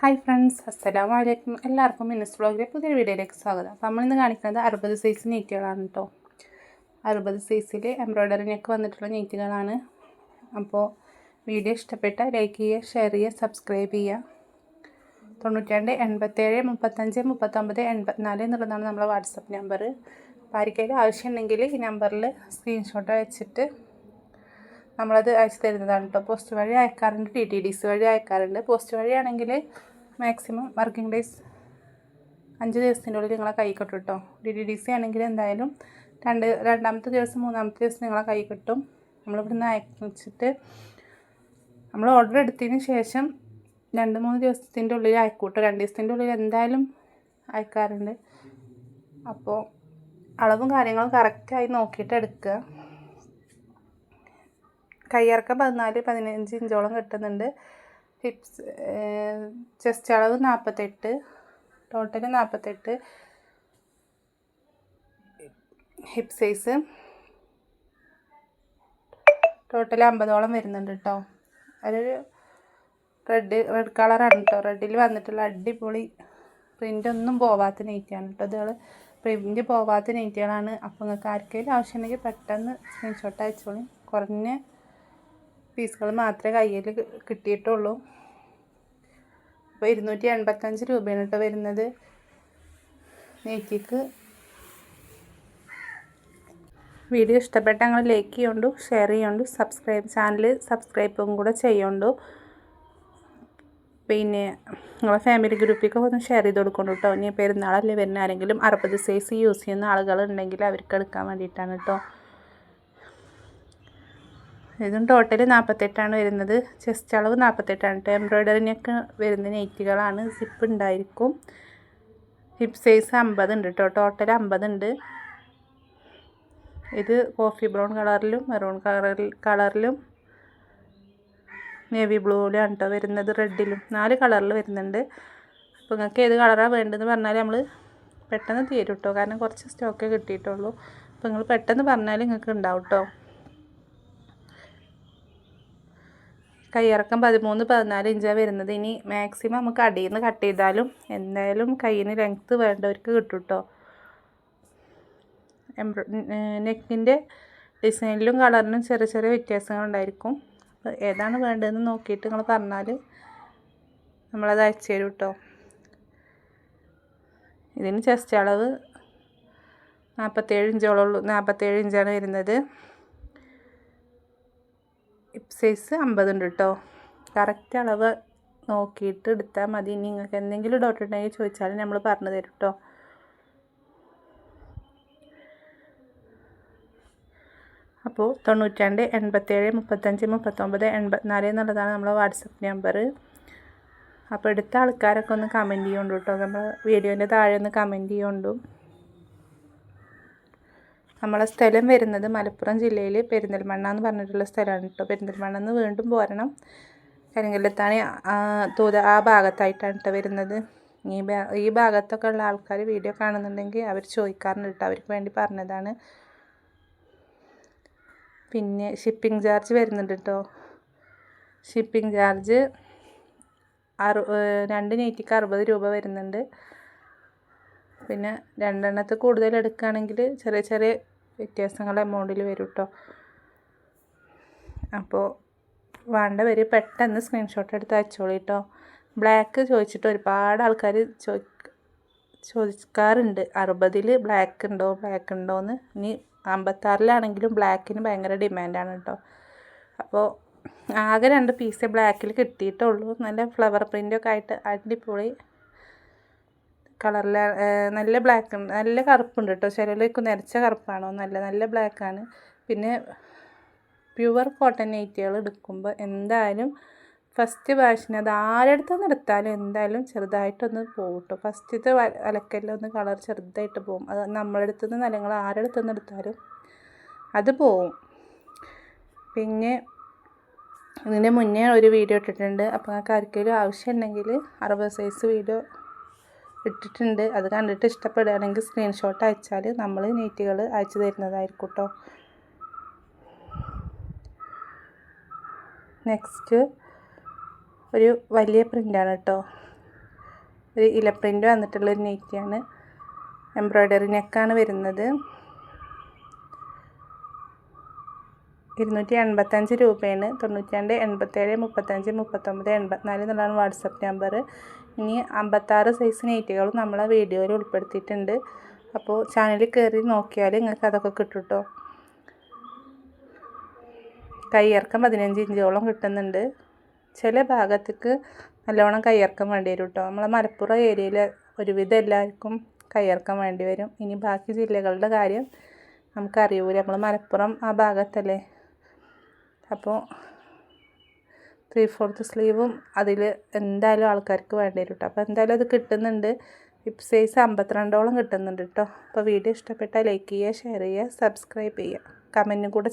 Hi friends, അസ്സലാമു അലൈക്കും. എല്ലാവർക്കും മിനിസ് വ്ളോഗിലെ പുതിയൊരു വീഡിയോയിലേക്ക് സ്വാഗതം. അപ്പോൾ നമ്മളിന്ന് കാണിക്കുന്നത് 60 സൈസ് നെയ്റ്റുകളാണ് കേട്ടോ. 60 സൈസിൽ എംബ്രോയ്ഡറി നെക്ക് വന്നിട്ടുള്ള നെയ്റ്റുകളാണ്. അപ്പോൾ വീഡിയോ ഇഷ്ടപ്പെട്ട ലൈക്ക് ചെയ്യുക, ഷെയർ ചെയ്യുക, സബ്സ്ക്രൈബ് ചെയ്യുക. 92 87 35 39 84 എന്നുള്ളതാണ് നമ്മളെ വാട്സപ്പ് നമ്പർ. അപ്പോൾ ആർക്കെങ്കിലും ആവശ്യമുണ്ടെങ്കിൽ ഈ നമ്പറിൽ സ്ക്രീൻഷോട്ട് അയച്ചിട്ട് നമ്മളത് അയച്ചു തരുന്നതാണ് കേട്ടോ. പോസ്റ്റ് വഴി അയക്കാറുണ്ട്, TTDC വഴി അയക്കാറുണ്ട്. പോസ്റ്റ് വഴിയാണെങ്കിൽ മാക്സിമം വർക്കിംഗ് ഡേയ്സ് 5 ദിവസത്തിൻ്റെ ഉള്ളിൽ നിങ്ങളെ കൈ കിട്ടും കേട്ടോ. TTDC ആണെങ്കിൽ എന്തായാലും രണ്ടാമത്തെ ദിവസം മൂന്നാമത്തെ ദിവസം നിങ്ങളെ കൈ കിട്ടും. നമ്മളിവിടുന്ന് അയച്ചിട്ട് നമ്മൾ ഓർഡർ എടുത്തതിന് ശേഷം 2-3 ദിവസത്തിൻ്റെ ഉള്ളിൽ അയക്കൂട്ടോ. 2 ദിവസത്തിൻ്റെ ഉള്ളിൽ എന്തായാലും അയക്കാറുണ്ട്. അപ്പോൾ അളവും കാര്യങ്ങളും കറക്റ്റായി നോക്കിയിട്ട് എടുക്കുക. കയ്യിറക്കം 14-15 ഇഞ്ചോളം കിട്ടുന്നുണ്ട്. ഹിപ്സ് ചെസ്റ്റ് അളവ് 48, ടോട്ടൽ 48. ഹിപ്പ് സൈസ് ടോട്ടൽ 50ഓളം വരുന്നുണ്ട് കേട്ടോ. അതൊരു റെഡ് കളറാണ് കേട്ടോ. റെഡിൽ വന്നിട്ടുള്ള അടിപൊളി പ്രിൻ്റൊന്നും പോവാത്ത നെയ്റ്റാണ് കേട്ടോ. ഇതുകൾ പ്രിൻ്റ് പോവാത്ത നെയ്റ്റുകളാണ്. അപ്പോൾ നിങ്ങൾക്ക് ആർക്കെങ്കിലും ആവശ്യമുണ്ടെങ്കിൽ പെട്ടെന്ന് സ്ക്രീൻഷോട്ട് അയച്ചോളൂ. കുറഞ്ഞ പീസുകൾ മാത്രമേ കയ്യിൽ കിട്ടിയിട്ടുള്ളൂ. അപ്പോൾ 285 രൂപയാണ് കേട്ടോ വരുന്നത് നെയ്റ്റിക്ക്. വീഡിയോ ഇഷ്ടപ്പെട്ട ഞങ്ങൾ ലൈക്ക് ചെയ്യുന്നുണ്ട്, ഷെയർ ചെയ്യുന്നുണ്ട്, ചാനൽ സബ്സ്ക്രൈബും കൂടെ ചെയ്യുന്നുണ്ട്. പിന്നെ നിങ്ങളെ ഫാമിലി ഗ്രൂപ്പിലേക്ക് ഒന്ന് ഷെയർ ചെയ്ത് കൊടുക്കണം കേട്ടോ. ഇനി പെരുന്നാളല്ലേ വരുന്ന ആരെങ്കിലും 60 സൈസ് യൂസ് ചെയ്യുന്ന ആളുകളുണ്ടെങ്കിൽ അവർക്ക് എടുക്കാൻ വേണ്ടിയിട്ടാണ് കേട്ടോ. ഇതും ടോട്ടൽ 48 വരുന്നത്. ചെസ്റ്റ് അളവ് 48 കേട്ടോ. എംബ്രോയ്ഡറിനൊക്കെ വരുന്ന നെയ്റ്റുകളാണ്. സിപ്പ് ഉണ്ടായിരിക്കും. ഹിപ്പ് സൈസ് 50 ഉണ്ട് കേട്ടോ. ടോട്ടൽ 50 ഉണ്ട്. ഇത് കോഫി ബ്രൗൺ കളറിലും മെറൂൺ കളറിലും നേവി ബ്ലൂവിലാണ് കേട്ടോ വരുന്നത്. റെഡിലും 4 കളറിൽ വരുന്നുണ്ട്. അപ്പോൾ നിങ്ങൾക്ക് ഏത് കളറാണ് വേണ്ടതെന്ന് പറഞ്ഞാൽ നമ്മൾ പെട്ടെന്ന് തീരും കേട്ടോ. കാരണം കുറച്ച് സ്റ്റോക്കേ കിട്ടിയിട്ടുള്ളൂ. അപ്പോൾ നിങ്ങൾ പെട്ടെന്ന് പറഞ്ഞാൽ നിങ്ങൾക്ക് ഉണ്ടാവും കേട്ടോ. കയ്യിറക്കം 13-14 ഇഞ്ചാണ് വരുന്നത്. ഇനി മാക്സിമം നമുക്ക് അടിയിൽ നിന്ന് കട്ട് ചെയ്താലും എന്തായാലും കയ്യിന് ലെങ്ത്ത് വേണ്ടവർക്ക് കിട്ടും കേട്ടോ. നെക്കിൻ്റെ ഡിസൈനിലും കളറിനും ചെറിയ ചെറിയ വ്യത്യാസങ്ങളുണ്ടായിരിക്കും. അപ്പോൾ ഏതാണ് വേണ്ടതെന്ന് നോക്കിയിട്ട് നിങ്ങൾ പറഞ്ഞാൽ നമ്മളത് അയച്ചു തരും കേട്ടോ. ഇതിന് ചെസ്റ്റ് അളവ് 47 ഇഞ്ചോളം 47 ഇഞ്ചാണ് വരുന്നത്. ഹിപ്പ് സൈസ് 50 ഉണ്ട് കേട്ടോ. കറക്റ്റ് അളവ് നോക്കിയിട്ട് എടുത്താൽ മതി. നിങ്ങൾക്ക് എന്തെങ്കിലും ഡൗട്ട് ഉണ്ടെങ്കിൽ ചോദിച്ചാൽ നമ്മൾ പറഞ്ഞു തരും കേട്ടോ. അപ്പോൾ 92 87 35 39 84 എന്നുള്ളതാണ് നമ്മളെ വാട്സപ്പ് നമ്പർ. അപ്പോൾ എടുത്ത ആൾക്കാരൊക്കെ ഒന്ന് കമൻറ്റ് ചെയ്യുന്നുണ്ട് കേട്ടോ. നമ്മൾ വീഡിയോൻ്റെ താഴെ ഒന്ന് കമൻറ്റ് ചെയ്യുന്നുണ്ട്. നമ്മളെ സ്ഥലം വരുന്നത് മലപ്പുറം ജില്ലയിൽ പെരിന്തൽമണ്ണ എന്ന് പറഞ്ഞിട്ടുള്ള സ്ഥലമാണ് കേട്ടോ. പെരിന്തൽമണ്ണ നിന്ന് വീണ്ടും പോരണം. കരിങ്കല്ലെത്താണി ആ ഭാഗത്തായിട്ടാണ് കേട്ടോ വരുന്നത്. ഈ ഭാഗത്തൊക്കെ ഉള്ള ആൾക്കാർ വീഡിയോ കാണുന്നുണ്ടെങ്കിൽ അവർ ചോദിക്കാറുണ്ട് കേട്ടോ. അവർക്ക് വേണ്ടി പറഞ്ഞതാണ്. പിന്നെ ഷിപ്പിംഗ് ചാർജ് വരുന്നുണ്ട് കേട്ടോ. ഷിപ്പിംഗ് ചാർജ് 2 നെയ്റ്റിക്ക് 60 രൂപ വരുന്നുണ്ട്. പിന്നെ 2 എണ്ണത്തിൽ കൂടുതൽ എടുക്കുകയാണെങ്കിൽ ചെറിയ ചെറിയ വ്യത്യാസങ്ങൾ എമൗണ്ടിൽ വരും കേട്ടോ. അപ്പോൾ വേണ്ടവർ പെട്ടെന്ന് സ്ക്രീൻഷോട്ട് എടുത്ത് അയച്ചോളൂ കേട്ടോ. ബ്ലാക്ക് ചോദിച്ചിട്ട് ഒരുപാട് ആൾക്കാർ ചോദിക്കാറുണ്ട്. 60-ൽ ബ്ലാക്ക് ഉണ്ടോയെന്ന്. ഇനി 56-ലാണെങ്കിലും ബ്ലാക്കിന് ഭയങ്കര ഡിമാൻഡാണ് കേട്ടോ. അപ്പോൾ ആകെ 2 പീസ് ബ്ലാക്കിൽ കിട്ടിയിട്ടുള്ളൂ. നല്ല ഫ്ലവർ പ്രിൻ്റൊക്കെ ആയിട്ട് അടിപൊളി കളറിൽ നല്ല ബ്ലാക്ക് ഉണ്ട്, നല്ല കറുപ്പുണ്ട് കേട്ടോ. ചിലർക്ക് നിറച്ച കറുപ്പാണോ, നല്ല ബ്ലാക്കാണ്. പിന്നെ പ്യുവർ കോട്ടൺ നെയ്റ്റുകൾ എടുക്കുമ്പോൾ എന്തായാലും ഫസ്റ്റ് വാഷിന് അത് ആരെടുത്തുനിന്ന് എടുത്താലും എന്തായാലും ചെറുതായിട്ടൊന്ന് പോകും കേട്ടോ. ഫസ്റ്റത്തെ അലക്കെല്ലാം കളർ ചെറുതായിട്ട് പോകും. അത് നമ്മളെടുത്തുനിന്ന് നിങ്ങൾ ആരെടുത്തുനിന്ന് എടുത്താലും അത് പോവും. പിന്നെ ഇതിന് മുന്നേ ഒരു വീഡിയോ ഇട്ടിട്ടുണ്ട്. അപ്പോൾ നിങ്ങൾക്ക് ആർക്കെങ്കിലും ആവശ്യമുണ്ടെങ്കിൽ 60 സൈസ് വീഡിയോ ഇട്ടിട്ടുണ്ട്. അത് കണ്ടിട്ട് ഇഷ്ടപ്പെടുകയാണെങ്കിൽ സ്ക്രീൻഷോട്ട് അയച്ചാൽ നമ്മൾ നെയ്റ്റുകൾ അയച്ചു തരുന്നതായിരിക്കും കേട്ടോ. നെക്സ്റ്റ് ഒരു വലിയ പ്രിൻ്റാണ് കേട്ടോ. ഒരു ഇല പ്രിൻ്റ് വന്നിട്ടുള്ളൊരു നൈറ്റിയാണ്. എംബ്രോയ്ഡറി നെക്കാണ് വരുന്നത്. 285 രൂപയാണ്. 92 87 35 39 84 എന്നുള്ളതാണ് വാട്സപ്പ് നമ്പർ. ഇനി 56 സൈസ് നൈറ്റികളും നമ്മളെ വീഡിയോയിൽ ഉൾപ്പെടുത്തിയിട്ടുണ്ട്. അപ്പോൾ ചാനലിൽ കയറി നോക്കിയാൽ നിങ്ങൾക്ക് അതൊക്കെ കിട്ടും കേട്ടോ. കയ്യിറക്കം 15 ഇഞ്ചോളം കിട്ടുന്നുണ്ട്. ചില ഭാഗത്തേക്ക് നല്ലോണം കയ്യിറക്കം വേണ്ടി വരും കേട്ടോ. നമ്മളെ മലപ്പുറം ഏരിയയിൽ ഒരുവിധം എല്ലാവർക്കും കയ്യിറക്കം വേണ്ടി വരും. ഇനി ബാക്കി ജില്ലകളുടെ കാര്യം നമുക്കറിയൂല. നമ്മൾ മലപ്പുറം ആ ഭാഗത്തല്ലേ. അപ്പോൾ 3/4 സ്ലീവും അതിൽ എന്തായാലും ആൾക്കാർക്ക് വേണ്ടി വരും കേട്ടോ. അപ്പോൾ എന്തായാലും അത് കിട്ടുന്നുണ്ട്. ഹിപ്പ് സൈസ് 52ഓളം കിട്ടുന്നുണ്ട് കേട്ടോ. അപ്പോൾ വീഡിയോ ഇഷ്ടപ്പെട്ടാൽ ലൈക്ക് ചെയ്യുക, ഷെയർ ചെയ്യുക, സബ്സ്ക്രൈബ് ചെയ്യുക, കമൻറ്റും കൂടെ